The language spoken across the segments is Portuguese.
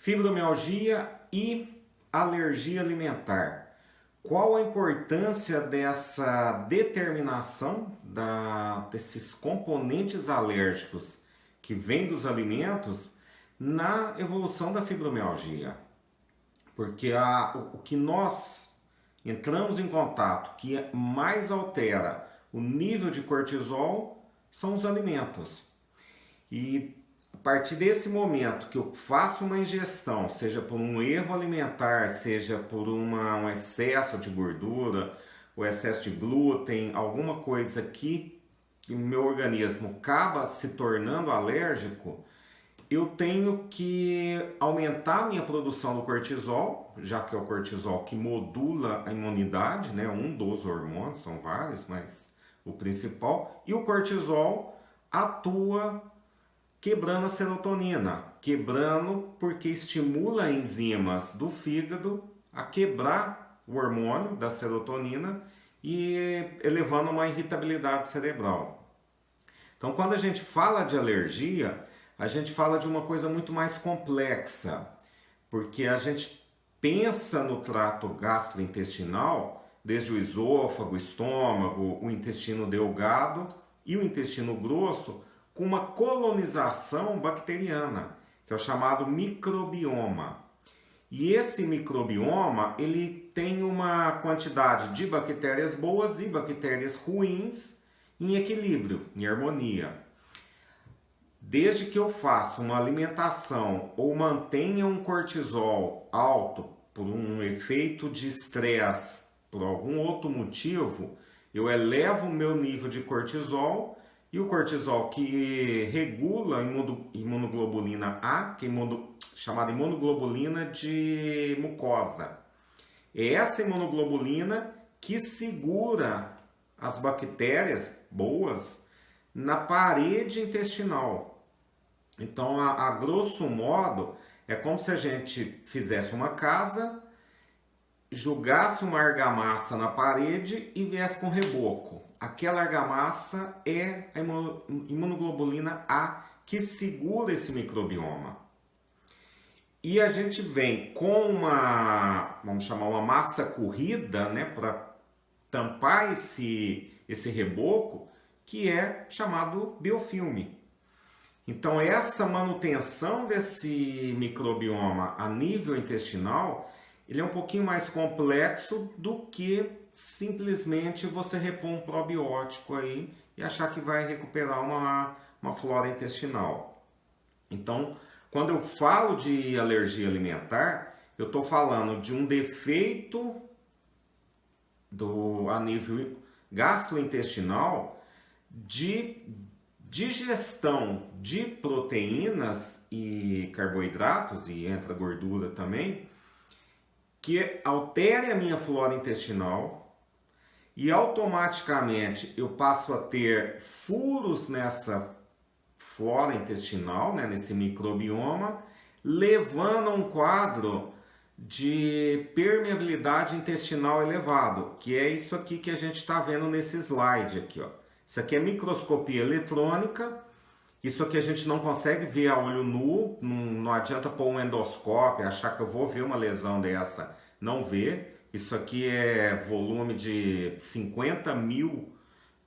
Fibromialgia e alergia alimentar. Qual a importância dessa determinação desses componentes alérgicos que vêm dos alimentos na evolução da fibromialgia? Porque o que nós entramos em contato, que mais altera o nível de cortisol, são os alimentos. E a partir desse momento que eu faço uma ingestão, seja por um erro alimentar, seja por um excesso de gordura, o excesso de glúten, alguma coisa que o meu organismo acaba se tornando alérgico, eu tenho que aumentar a minha produção do cortisol, já que é o cortisol que modula a imunidade, né? Um dos hormônios, são vários, mas o principal. E o cortisol atua quebrando a serotonina, quebrando porque estimula enzimas do fígado a quebrar o hormônio da serotonina e elevando uma irritabilidade cerebral. Então, quando a gente fala de alergia, a gente fala de uma coisa muito mais complexa, porque a gente pensa no trato gastrointestinal, desde o esôfago, o estômago, o intestino delgado e o intestino grosso, com uma colonização bacteriana, que é o chamado microbioma. E esse microbioma, ele tem uma quantidade de bactérias boas e bactérias ruins em equilíbrio, em harmonia. Desde que eu faça uma alimentação ou mantenha um cortisol alto por um efeito de estresse, por algum outro motivo, eu elevo o meu nível de cortisol. E o cortisol que regula a imunoglobulina A, que é chamada imunoglobulina de mucosa. É essa imunoglobulina que segura as bactérias boas na parede intestinal. Então, a grosso modo, é como se a gente fizesse uma casa, jogasse uma argamassa na parede e viesse com reboco. Aquela argamassa é a imunoglobulina A que segura esse microbioma. E a gente vem com vamos chamar uma massa corrida, né, para tampar esse reboco, que é chamado biofilme. Então, essa manutenção desse microbioma a nível intestinal, ele é um pouquinho mais complexo do que simplesmente você repor um probiótico aí e achar que vai recuperar uma flora intestinal. Então, quando eu falo de alergia alimentar, eu estou falando de um defeito a nível gastrointestinal de digestão de proteínas e carboidratos, e entra gordura também, que altere a minha flora intestinal e automaticamente eu passo a ter furos nessa flora intestinal, né, nesse microbioma, levando a um quadro de permeabilidade intestinal elevado, que é isso aqui que a gente está vendo nesse slide aqui, ó. Isso aqui é microscopia eletrônica. Isso aqui a gente não consegue ver a olho nu, não adianta pôr um endoscópio, achar que eu vou ver uma lesão dessa, não vê. Isso aqui é volume de 50 mil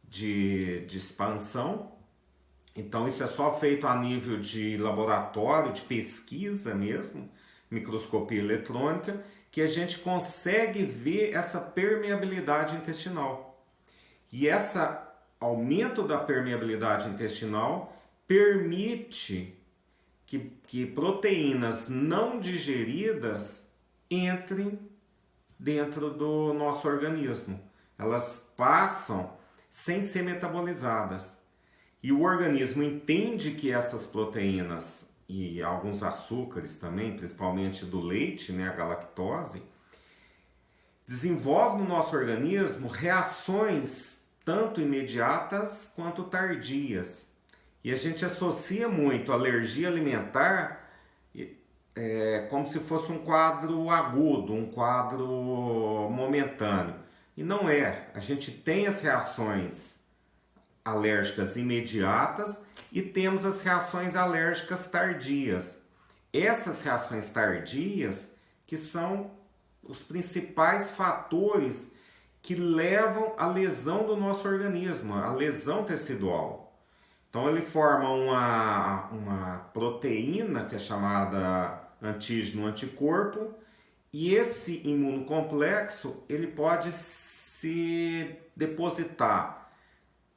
de expansão. Então isso é só feito a nível de laboratório, de pesquisa mesmo, microscopia eletrônica, que a gente consegue ver essa permeabilidade intestinal. E esse aumento da permeabilidade intestinal permite que proteínas não digeridas entrem dentro do nosso organismo. Elas passam sem ser metabolizadas. E o organismo entende que essas proteínas e alguns açúcares também, principalmente do leite, né, a galactose, desenvolve no nosso organismo reações tanto imediatas quanto tardias. E a gente associa muito a alergia alimentar como se fosse um quadro agudo, um quadro momentâneo. E não é. A gente tem as reações alérgicas imediatas e temos as reações alérgicas tardias. essas reações tardias que são os principais fatores que levam à lesão do nosso organismo, à lesão tecidual. Então ele forma uma proteína que é chamada antígeno-anticorpo, e esse imunocomplexo ele pode se depositar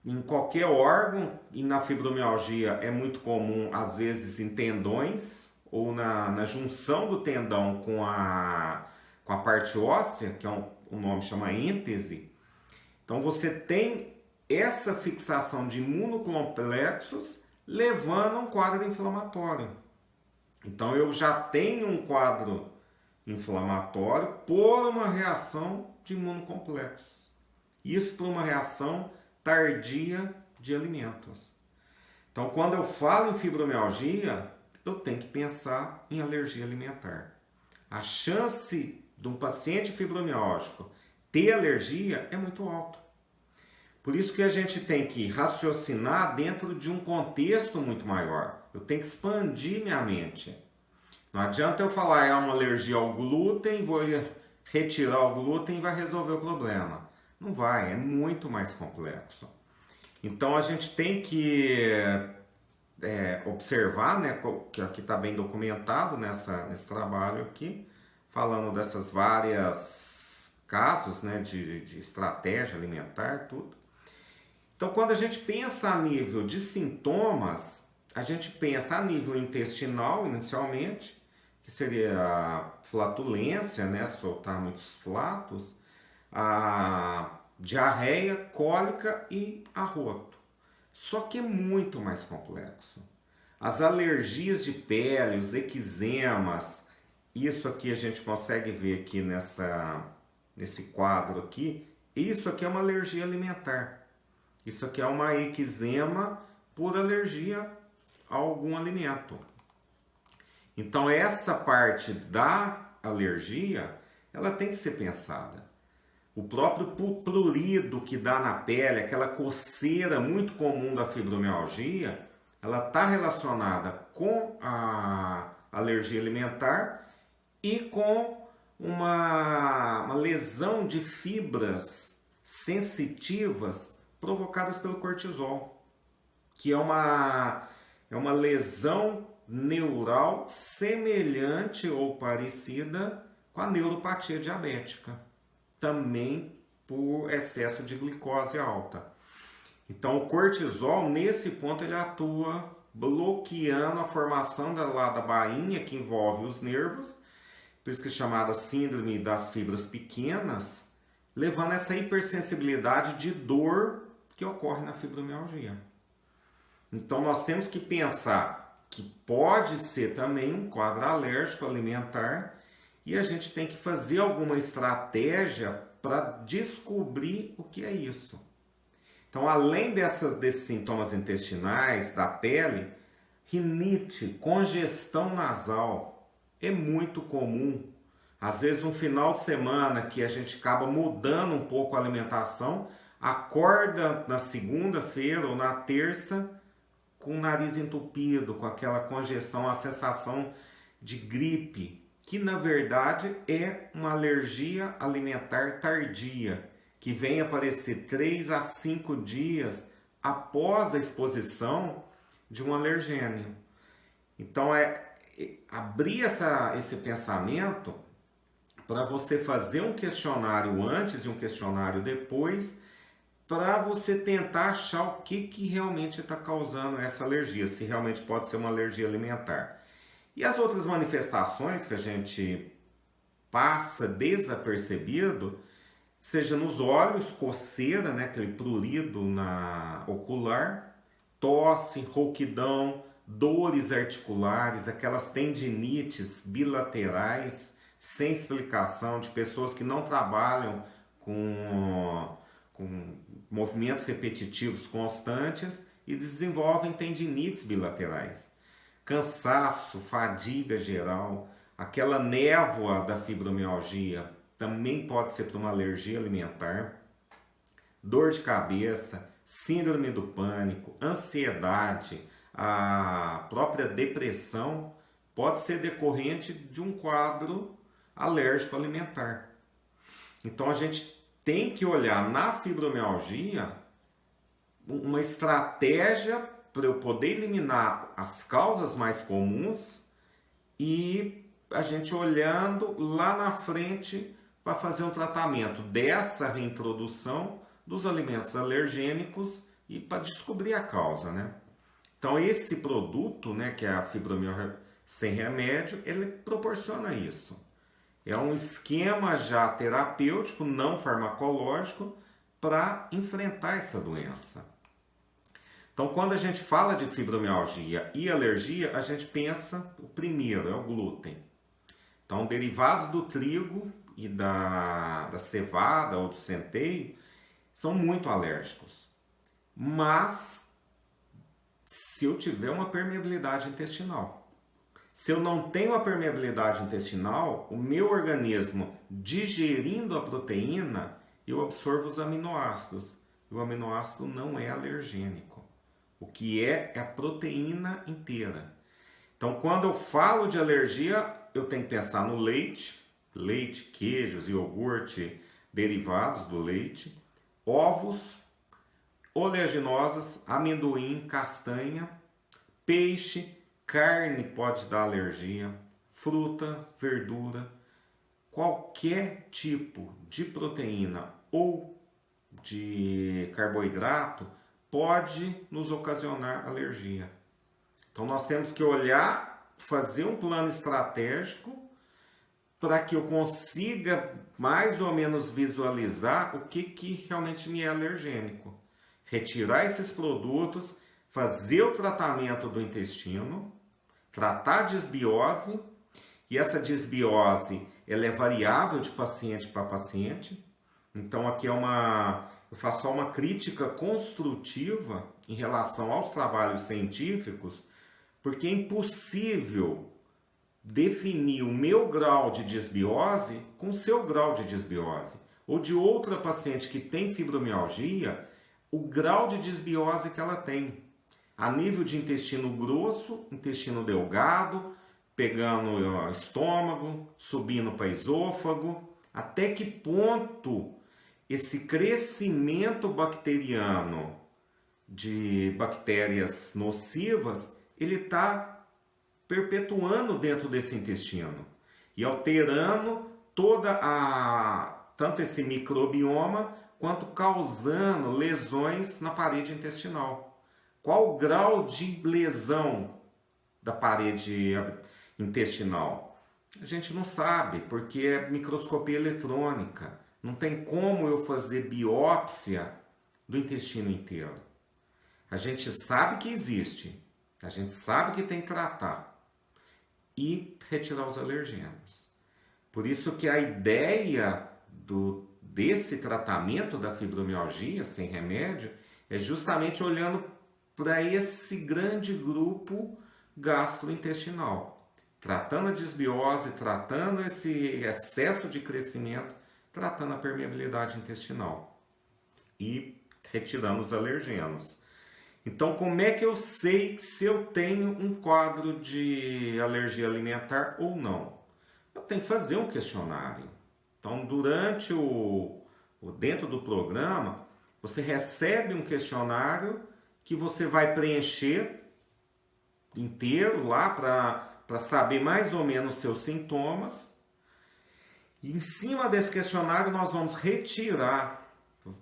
em qualquer órgão, e na fibromialgia é muito comum, às vezes, em tendões, ou na junção do tendão com a parte óssea, que é um nome chama êntese. Então você tem essa fixação de imunocomplexos levando a um quadro inflamatório. Então eu já tenho um quadro inflamatório por uma reação de imunocomplexos. Isso por uma reação tardia de alimentos. Então, quando eu falo em fibromialgia, eu tenho que pensar em alergia alimentar. A chance de um paciente fibromialgico ter alergia é muito alta. Por isso que a gente tem que raciocinar dentro de um contexto muito maior. Eu tenho que expandir minha mente. Não adianta eu falar é uma alergia ao glúten, vou retirar o glúten e vai resolver o problema. Não vai, é muito mais complexo. Então a gente tem que observar, né, que aqui está bem documentado nesse trabalho aqui, falando dessas várias casos, né, de estratégia alimentar, tudo. Então quando a gente pensa a nível de sintomas, a gente pensa a nível intestinal inicialmente, que seria a flatulência, né, soltar muitos flatos, a diarreia, cólica e arroto. Só que é muito mais complexo. As alergias de pele, os eczemas, isso aqui a gente consegue ver aqui nesse quadro aqui, isso aqui é uma alergia alimentar. Isso aqui é uma eczema por alergia a algum alimento. Então essa parte da alergia, ela tem que ser pensada. O próprio prurido que dá na pele, aquela coceira muito comum da fibromialgia, ela está relacionada com a alergia alimentar e com uma lesão de fibras sensitivas provocadas pelo cortisol, que é uma lesão neural semelhante ou parecida com a neuropatia diabética, também por excesso de glicose alta. Então o cortisol, nesse ponto, ele atua bloqueando a formação da bainha que envolve os nervos, por isso que é chamada síndrome das fibras pequenas, levando a essa hipersensibilidade de dor que ocorre na fibromialgia. Então nós temos que pensar que pode ser também um quadro alérgico alimentar, e a gente tem que fazer alguma estratégia para descobrir o que é isso. Então, além desses sintomas intestinais, da pele, rinite, congestão nasal é muito comum. Às vezes, um final de semana que a gente acaba mudando um pouco a alimentação, acorda na segunda-feira ou na terça com o nariz entupido, com aquela congestão, a sensação de gripe, que na verdade é uma alergia alimentar tardia, que vem aparecer 3 a 5 dias após a exposição de um alergênio. Então abrir esse pensamento para você fazer um questionário antes e um questionário depois, para você tentar achar o que realmente está causando essa alergia, se realmente pode ser uma alergia alimentar. E as outras manifestações que a gente passa desapercebido, seja nos olhos, coceira, né, aquele prurido ocular, tosse, rouquidão, dores articulares, aquelas tendinites bilaterais sem explicação, de pessoas que não trabalham com movimentos repetitivos constantes e desenvolvem tendinites bilaterais. Cansaço, fadiga geral, aquela névoa da fibromialgia também pode ser por uma alergia alimentar, dor de cabeça, síndrome do pânico, ansiedade, a própria depressão pode ser decorrente de um quadro alérgico alimentar. Então a gente tem que olhar na fibromialgia uma estratégia para eu poder eliminar as causas mais comuns e a gente olhando lá na frente para fazer um tratamento dessa reintrodução dos alimentos alergênicos e para descobrir a causa, né? Então esse produto, né, que é a fibromialgia sem remédio, ele proporciona isso. É um esquema já terapêutico, não farmacológico, para enfrentar essa doença. Então, quando a gente fala de fibromialgia e alergia, a gente pensa, o primeiro é o glúten. Então, derivados do trigo e da cevada ou do centeio são muito alérgicos. Mas, se eu tiver uma permeabilidade intestinal, se eu não tenho a permeabilidade intestinal, o meu organismo digerindo a proteína, eu absorvo os aminoácidos. E o aminoácido não é alergênico. O que é a proteína inteira. Então, quando eu falo de alergia, eu tenho que pensar no leite, queijos, iogurte, derivados do leite, ovos, oleaginosas, amendoim, castanha, peixe, carne pode dar alergia, fruta, verdura, qualquer tipo de proteína ou de carboidrato pode nos ocasionar alergia. Então nós temos que olhar, fazer um plano estratégico para que eu consiga mais ou menos visualizar o que realmente me é alergênico. Retirar esses produtos, fazer o tratamento do intestino, tratar a disbiose, e essa disbiose ela é variável de paciente para paciente. Então aqui eu faço só uma crítica construtiva em relação aos trabalhos científicos, porque é impossível definir o meu grau de disbiose com o seu grau de disbiose, ou de outra paciente que tem fibromialgia, o grau de disbiose que ela tem, a nível de intestino grosso, intestino delgado, pegando o estômago, subindo para esôfago, até que ponto esse crescimento bacteriano de bactérias nocivas, ele está perpetuando dentro desse intestino e alterando tanto esse microbioma quanto causando lesões na parede intestinal. Qual o grau de lesão da parede intestinal? A gente não sabe, porque é microscopia eletrônica. Não tem como eu fazer biópsia do intestino inteiro. A gente sabe que existe, a gente sabe que tem que tratar e retirar os alergênios. Por isso que a ideia desse tratamento da fibromialgia sem remédio é justamente olhando para esse grande grupo gastrointestinal, tratando a disbiose, tratando esse excesso de crescimento, tratando a permeabilidade intestinal e retirando os alergenos. Então, como é que eu sei se eu tenho um quadro de alergia alimentar ou não? Eu tenho que fazer um questionário. Então, durante dentro do programa, você recebe um questionário que você vai preencher inteiro lá para saber mais ou menos os seus sintomas. E em cima desse questionário, nós vamos retirar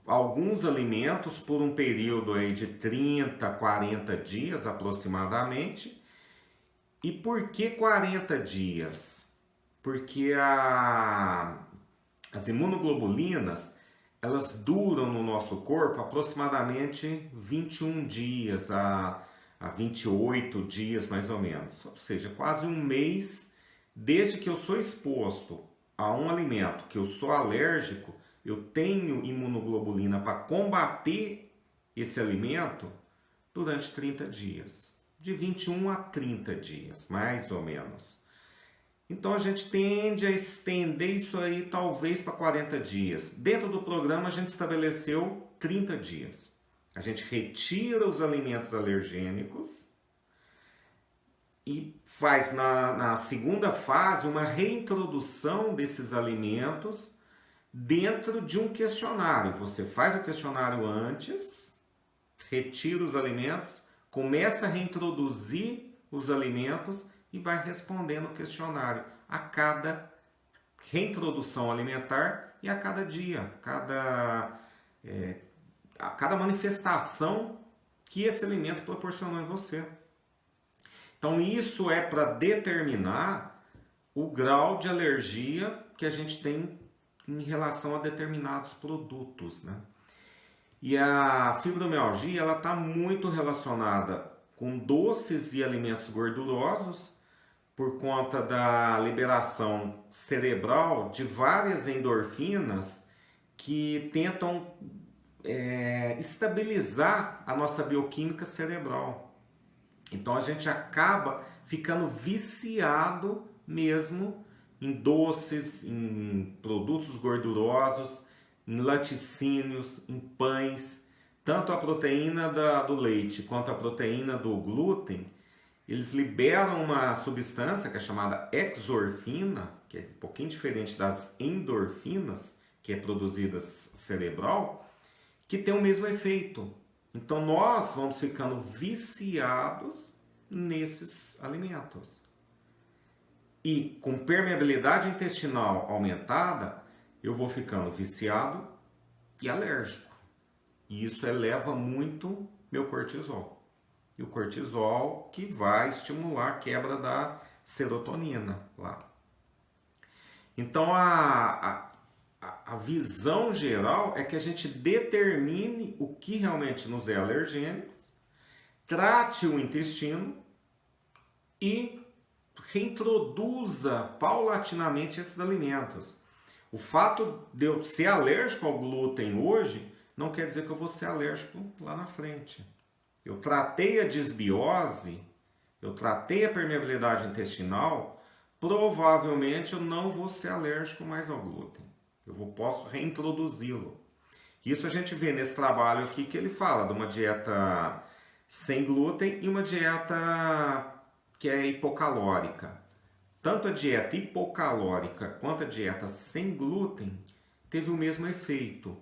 alguns alimentos por um período aí de 30, 40 dias aproximadamente. E por que 40 dias? Porque as imunoglobulinas, elas duram no nosso corpo aproximadamente 21 dias a 28 dias mais ou menos. Ou seja, quase um mês desde que eu sou exposto a um alimento que eu sou alérgico, eu tenho imunoglobulina para combater esse alimento durante 30 dias. De 21 a 30 dias, mais ou menos. Então a gente tende a estender isso aí talvez para 40 dias. Dentro do programa a gente estabeleceu 30 dias. A gente retira os alimentos alergênicos e faz na segunda fase uma reintrodução desses alimentos dentro de um questionário. Você faz o questionário antes, retira os alimentos, começa a reintroduzir os alimentos e vai respondendo o questionário a cada reintrodução alimentar e a cada dia, a cada manifestação que esse alimento proporcionou em você. Então isso é para determinar o grau de alergia que a gente tem em relação a determinados produtos, né? E a fibromialgia ela está muito relacionada com doces e alimentos gordurosos por conta da liberação cerebral de várias endorfinas que tentam estabilizar a nossa bioquímica cerebral. Então a gente acaba ficando viciado mesmo em doces, em produtos gordurosos, em laticínios, em pães. Tanto a proteína do leite quanto a proteína do glúten, eles liberam uma substância que é chamada exorfina, que é um pouquinho diferente das endorfinas, que é produzida cerebral, que tem o mesmo efeito. Então nós vamos ficando viciados nesses alimentos. E com permeabilidade intestinal aumentada, eu vou ficando viciado e alérgico. E isso eleva muito meu cortisol. E o cortisol que vai estimular a quebra da serotonina lá. Então a visão geral é que a gente determine o que realmente nos é alergênico, trate o intestino e reintroduza paulatinamente esses alimentos. O fato de eu ser alérgico ao glúten hoje não quer dizer que eu vou ser alérgico lá na frente. Eu tratei a disbiose, eu tratei a permeabilidade intestinal, provavelmente eu não vou ser alérgico mais ao glúten. Posso reintroduzi-lo. Isso a gente vê nesse trabalho aqui que ele fala de uma dieta sem glúten e uma dieta que é hipocalórica. Tanto a dieta hipocalórica quanto a dieta sem glúten teve o mesmo efeito.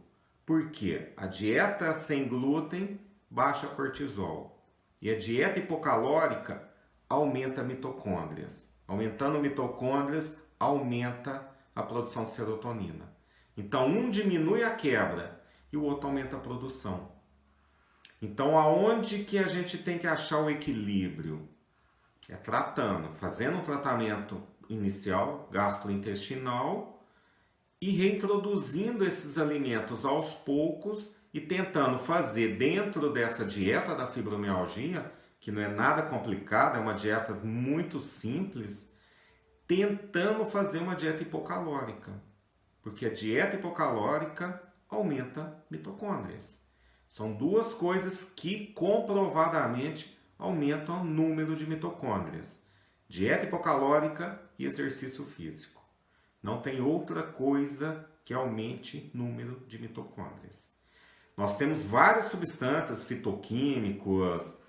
Por quê? A dieta sem glúten baixa cortisol e a dieta hipocalórica aumenta mitocôndrias. Aumentando mitocôndrias, aumenta a produção de serotonina. Então, um diminui a quebra e o outro aumenta a produção. Então, aonde que a gente tem que achar o equilíbrio? É tratando, fazendo um tratamento inicial, gastrointestinal, e reintroduzindo esses alimentos aos poucos e tentando fazer dentro dessa dieta da fibromialgia, que não é nada complicada, é uma dieta muito simples, tentando fazer uma dieta hipocalórica. Porque a dieta hipocalórica aumenta mitocôndrias. São duas coisas que comprovadamente aumentam o número de mitocôndrias. Dieta hipocalórica e exercício físico. Não tem outra coisa que aumente o número de mitocôndrias. Nós temos várias substâncias fitoquímicas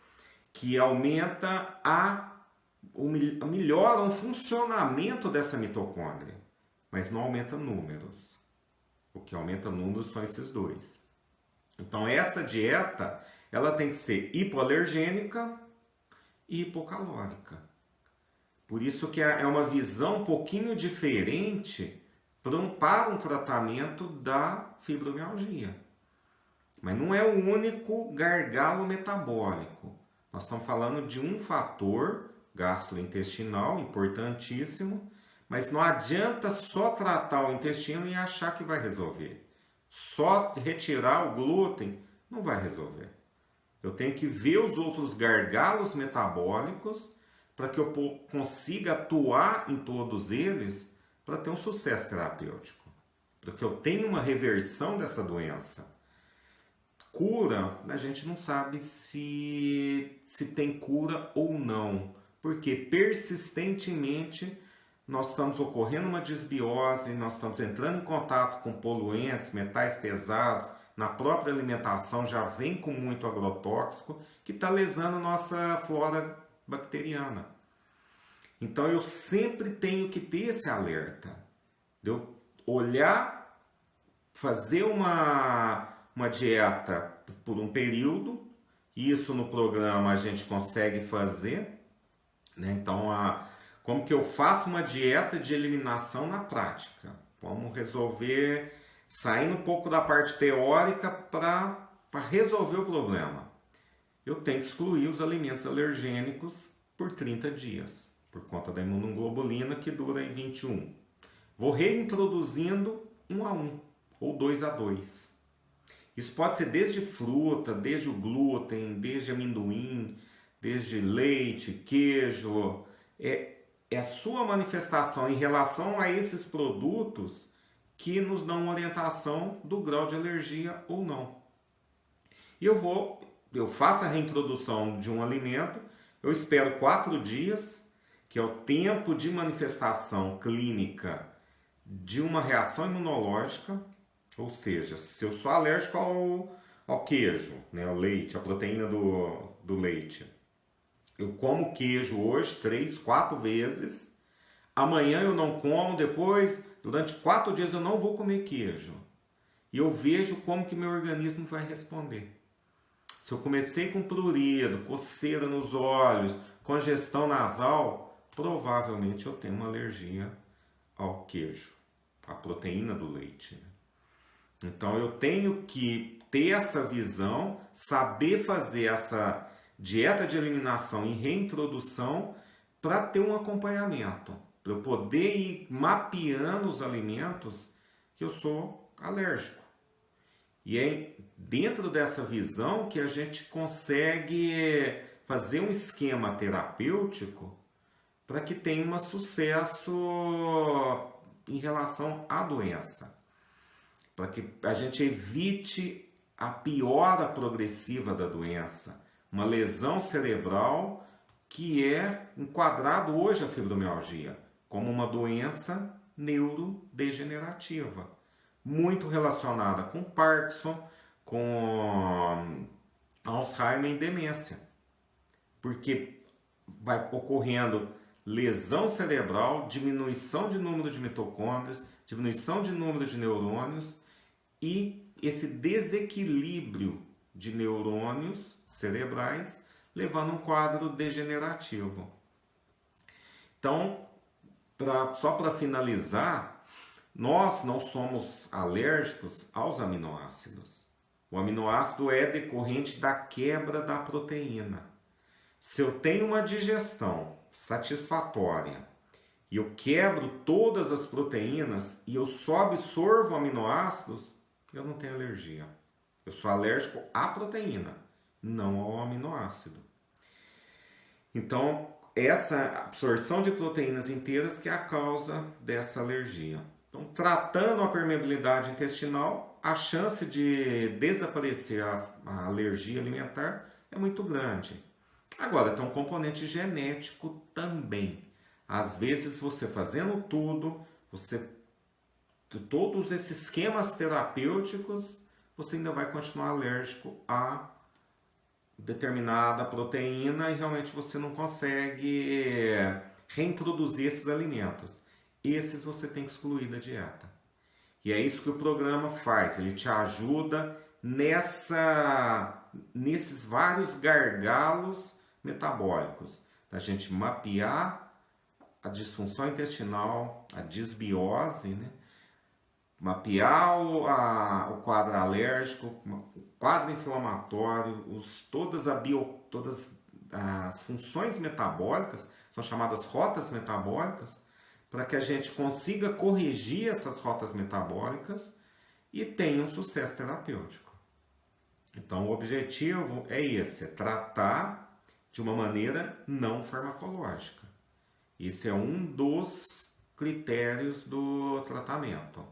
que melhoram o funcionamento dessa mitocôndria, mas não aumenta números. O que aumenta números são esses dois. Então essa dieta, ela tem que ser hipoalergênica e hipocalórica. Por isso que é uma visão um pouquinho diferente para um tratamento da fibromialgia. Mas não é o único gargalo metabólico. Nós estamos falando de um fator gastrointestinal importantíssimo, mas não adianta só tratar o intestino e achar que vai resolver. Só retirar o glúten não vai resolver. Eu tenho que ver os outros gargalos metabólicos para que eu consiga atuar em todos eles para ter um sucesso terapêutico. Para que eu tenha uma reversão dessa doença. Cura, a gente não sabe se tem cura ou não. Porque persistentemente nós estamos ocorrendo uma disbiose, nós estamos entrando em contato com poluentes, metais pesados, na própria alimentação já vem com muito agrotóxico, que está lesando a nossa flora bacteriana. Então eu sempre tenho que ter esse alerta, de eu olhar, fazer uma dieta por um período, isso no programa a gente consegue fazer, né? Então, como que eu faço uma dieta de eliminação na prática? Vamos resolver, saindo um pouco da parte teórica para resolver o problema. Eu tenho que excluir os alimentos alergênicos por 30 dias, por conta da imunoglobulina que dura em 21. Vou reintroduzindo 1 a 1 ou 2 a 2. Isso pode ser desde fruta, desde o glúten, desde amendoim, desde leite, queijo. É a sua manifestação em relação a esses produtos que nos dão orientação do grau de alergia ou não. E eu faço a reintrodução de um alimento, eu espero 4 dias, que é o tempo de manifestação clínica de uma reação imunológica, ou seja, se eu sou alérgico ao queijo, né, ao leite, a proteína do leite, eu como queijo hoje 3, 4 vezes, amanhã eu não como, depois, durante 4 dias eu não vou comer queijo. E eu vejo como que meu organismo vai responder. Se eu comecei com prurido, coceira nos olhos, congestão nasal, provavelmente eu tenho uma alergia ao queijo, à proteína do leite. Então eu tenho que ter essa visão, saber fazer essa dieta de eliminação e reintrodução para ter um acompanhamento, para eu poder ir mapeando os alimentos que eu sou alérgico. E é dentro dessa visão que a gente consegue fazer um esquema terapêutico para que tenha um sucesso em relação à doença, para que a gente evite a piora progressiva da doença, uma lesão cerebral que é enquadrado hoje a fibromialgia como uma doença neurodegenerativa, muito relacionada com Parkinson, com Alzheimer e demência, porque vai ocorrendo lesão cerebral, diminuição de número de mitocôndrias, diminuição de número de neurônios e esse desequilíbrio de neurônios cerebrais levando a um quadro degenerativo. Então, só para finalizar, nós não somos alérgicos aos aminoácidos. O aminoácido é decorrente da quebra da proteína. Se eu tenho uma digestão satisfatória e eu quebro todas as proteínas e eu só absorvo aminoácidos, eu não tenho alergia. Eu sou alérgico à proteína, não ao aminoácido. Então, essa absorção de proteínas inteiras que é a causa dessa alergia. Então, tratando a permeabilidade intestinal, a chance de desaparecer a alergia alimentar é muito grande. Agora, tem um componente genético também. Às vezes, você fazendo tudo, todos esses esquemas terapêuticos, você ainda vai continuar alérgico a determinada proteína e realmente você não consegue reintroduzir esses alimentos. Esses você tem que excluir da dieta. E é isso que o programa faz, ele te ajuda nesses vários gargalos metabólicos, da gente mapear a disfunção intestinal, a disbiose, né? Mapear o quadro alérgico, o quadro inflamatório, todas as funções metabólicas, são chamadas rotas metabólicas, para que a gente consiga corrigir essas rotas metabólicas e tenha um sucesso terapêutico. Então o objetivo é esse, é tratar de uma maneira não farmacológica. Esse é um dos critérios do tratamento.